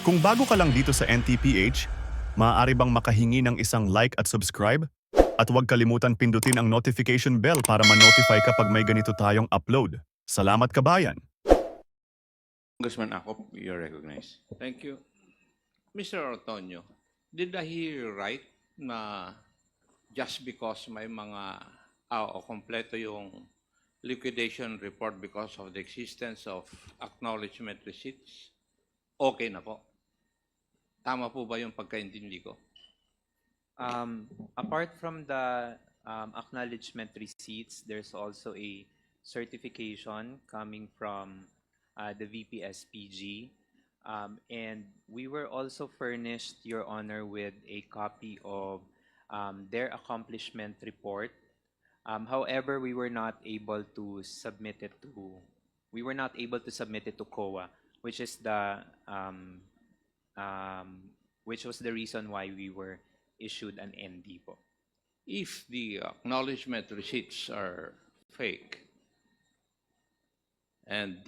Kung bago ka lang dito sa NTPH, maaari bang makahingi ng isang like at subscribe? At huwag kalimutan pindutin ang notification bell para ma-notify kapag may ganito tayong upload. Salamat kabayan! Congressman Acop, you're recognized. Thank you. Mr. Ortonio, did I hear you right na just because may mga o kompleto yung liquidation report because of the existence of acknowledgement receipts, okay na po? Tama po ba yung pagkaintindi ko? Apart from the acknowledgement receipts, there's also a certification coming from the VPSPG. And we were also furnished, Your Honor, with a copy of their accomplishment report. However, we were not able to submit it to COA, which is which was the reason why we were issued an ND po. If the acknowledgement receipts are fake and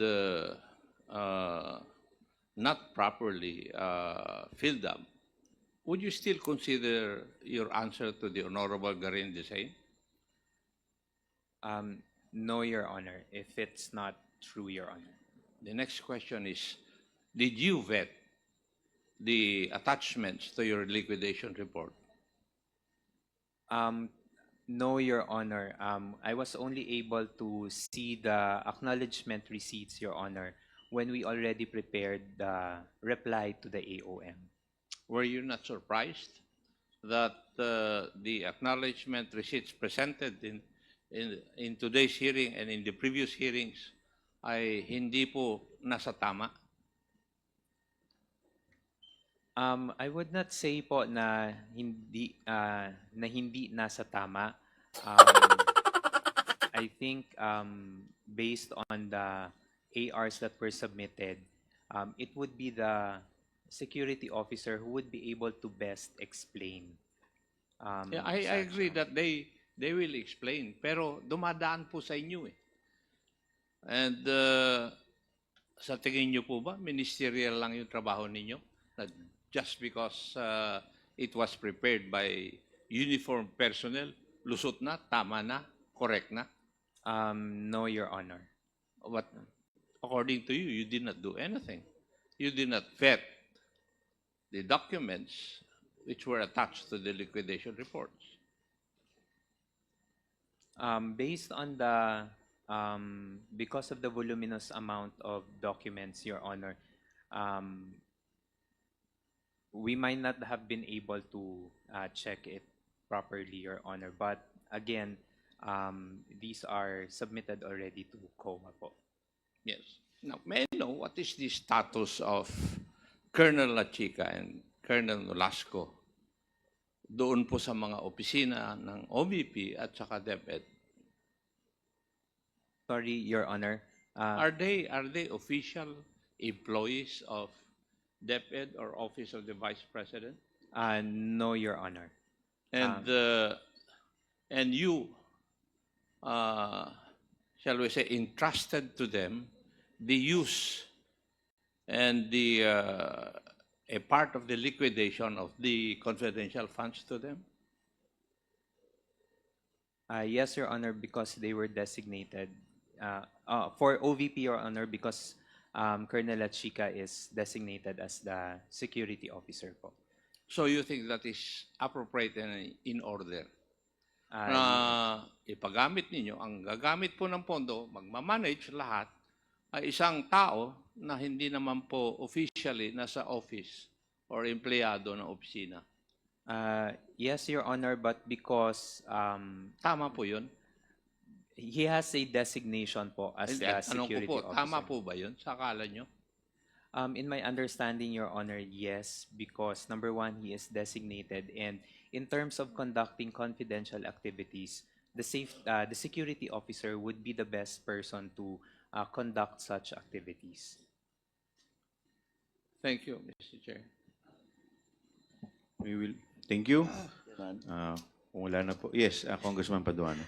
not properly filled up, would you still consider your answer to the Honorable Garin the same? No, Your Honor, if it's not true, Your Honor. The next question is, did you vet the attachments to your liquidation report? No, Your Honor. I was only able to see the acknowledgement receipts, Your Honor, when we already prepared the reply to the AOM. Were you not surprised that the acknowledgement receipts presented in today's hearing and in the previous hearings ay hindi po nasa tama? I would not say po na hindi nasa tama. I think based on the ARs that were submitted, it would be the security officer who would be able to best explain. Yeah, I agree that they will explain, pero dumadaan po sa inyo eh. And sa tingin niyo po ba, ministerial lang yung trabaho ninyo? That just because it was prepared by uniformed personnel, lusot na, tama na, correct na? No, Your Honor. But according to you, you did not do anything. You did not vet the documents which were attached to the liquidation reports. Based on the because of the voluminous amount of documents, Your Honor, we might not have been able to check it properly, Your Honor. But again, these are submitted already to COA po. Yes. Now, may I know what is the status of Colonel Lachica and Colonel Nolasco doon po sa mga opisina ng OVP at saka DepEd? Sorry, Your Honor. Are they official employees of DepEd or Office of the Vice President? No, Your Honor. And you, shall we say, entrusted to them the use and a part of the liquidation of the confidential funds to them? Yes, Your Honor, because they were designated for OVP, Your Honor, because Colonel Lachica is designated as the security officer po. So you think that is appropriate and in order? Na ipagamit ninyo, ang gagamit po ng pondo, magmamanage lahat, ay isang tao na hindi naman po officially nasa office or empleyado ng opisina. Yes, Your Honor, but because Tama po yun? he has a designation po as Hindi, the tanong ko security po, officer. tama po ba yun sa akala nyo? In my understanding, Your Honor, yes, because number one, he is designated, and in terms of conducting confidential activities, the security officer would be the best person to conduct such activities. Thank you, Mr. Chair. Thank you. Kung wala na po. Yes, Congressman Paduano.